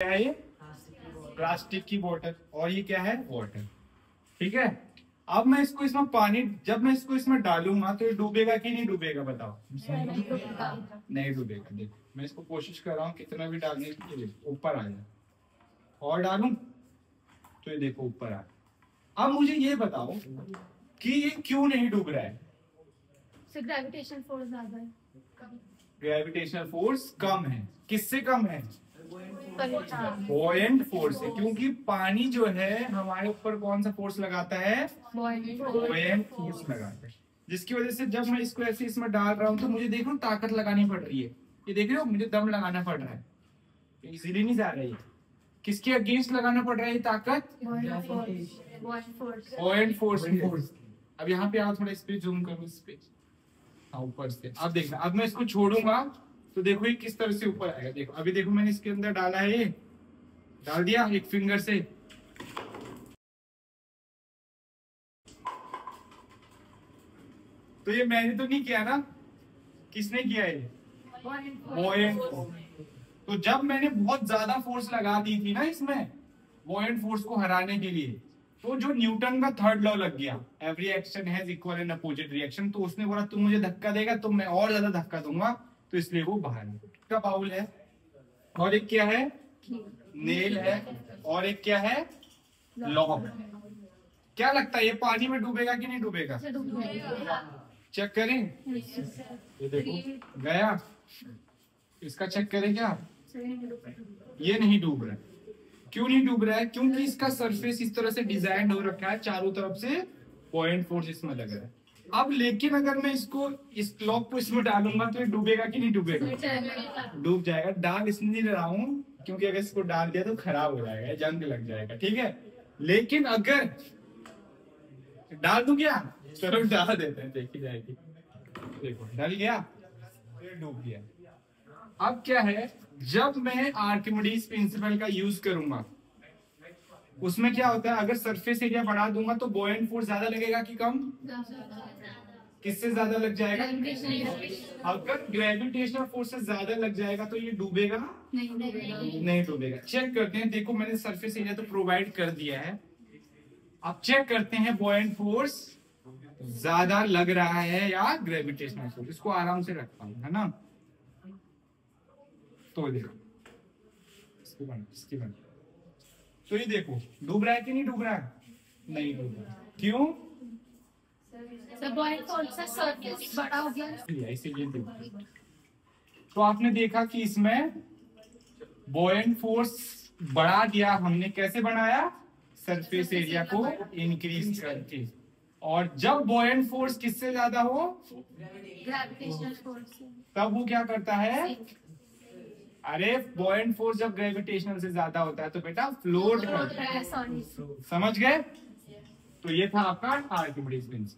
क्या है ये? प्लास्टिक की बोतल। और ये क्या है? वाटर। ठीक है। अब मैं इसको इसमें पानी, जब मैं इसको इसमें डालूंगा तो ये डूबेगा कि नहीं डूबेगा? बताओ। नहीं डूबेगा। देखो मैं इसको कोशिश कर रहा हूँ कितना भी डालने की, देखो ऊपर आ जाए। और डालूं तो ये देखो ऊपर आ। अब मुझे ये बताओ कि ये क्यों नहीं डूब रहा है? ग्रेविटेशनल फोर्स ज्यादा है। ग्रेविटेशनल फोर्स कम है। किससे कम है? बॉयंट फोर्स है। क्योंकि पानी जो है हमारे ऊपर कौन सा फोर्स लगाता है? बॉयंट फोर्स लगाता है। जिसकी वजह से जब मैं इसको ऐसे इसमें डाल रहा हूँ तो मुझे देखो ताकत लगानी पड़ रही है। ये देख रहे हो, मुझे दम लगाना पड़ रहा है, इजीली नहीं जा रही है। किसके अगेंस्ट लगाना पड़ रहा है ये ताकत? Buoyant force. अब यहाँ पे आओ, थोड़ा इस पे जूम करो, इस पे ऊपर से। अब देखना, अब मैं इसको छोड़ूंगा तो देखो ये किस तरह से ऊपर आएगा। देखो अभी देखो मैंने इसके अंदर डाला है, ये डाल दिया एक फिंगर से। तो ये मैंने तो नहीं किया ना, किसने किया ये? Buoyant force. तो जब मैंने बहुत ज्यादा फोर्स लगा दी थी ना इसमें बॉयंट फोर्स को हराने के लिए, तो जो न्यूटन का थर्ड लॉ लग गया, every action has equal and opposite reaction. तो उसने बोला तुम मुझे धक्का देगा तो मैं और ज्यादा धक्का दूंगा, तो इसलिए वो बाहर का बाउल है। और एक क्या है? नेल है। और एक क्या है? लॉग। क्या लगता है ये पानी में डूबेगा कि नहीं डूबेगा? चेक करें। ये देखो गया। इसका चेक करें क्या? ये नहीं डूब रहा है। क्यों नहीं डूब रहा है? क्योंकि इसका सरफेस इस तरह से डिजाइन हो रखा है, चारों तरफ से बॉयंट फोर्स इसमें लग रहा है। अब लेकिन अगर मैं इसको इस लॉक को इसमें डालूंगा तो ये डूबेगा कि नहीं डूबेगा? डूब जाएगा। डाल इसलिए नहीं रहा हूं क्योंकि अगर इसको डाल दिया तो खराब हो जाएगा, जंग लग जाएगा। ठीक है, लेकिन अगर डाल दूं क्या? चलो डाल देते हैं, देखी जाएगी। देखो डल गया, फिर डूब गया। अब क्या है, जब मैं आर्किमिडीज प्रिंसिपल का यूज करूंगा उसमें क्या होता है, अगर सरफेस एरिया बढ़ा दूंगा तो बॉयंट फोर्स ज्यादा लगेगा कि कम? किससे ज्यादा लग जाएगा? अगर ग्रेविटेशनल फोर्स से ज्यादा लग जाएगा तो ये डूबेगा? नहीं डूबेगा। चेक करते हैं। देखो मैंने सरफेस एरिया तो प्रोवाइड कर दिया है। अब चेक करते हैं बॉयंट फोर्स ज्यादा लग रहा है या ग्रेविटेशनल फोर्स। इसको आराम से रखता हूं, है ना। तो देखो इसकी बन। तो ये देखो डूब रहा है कि नहीं डूब रहा है? नहीं डूब रहा। क्यों? सरफेस बड़ा हो गया इसीलिए। तो आपने देखा कि इसमें बॉयंट फोर्स बढ़ा दिया हमने। कैसे बढ़ाया? सरफेस एरिया को इंक्रीज करके। और जब बॉयंट फोर्स किससे ज्यादा हो? Gravitational force. तब वो क्या करता है? अरे बॉयंट फोर्स जब ग्रेविटेशनल से ज्यादा होता है तो बेटा फ्लोट करता है। समझ गए? तो ये था आपका आर्किमिडीज प्रिंसिपल।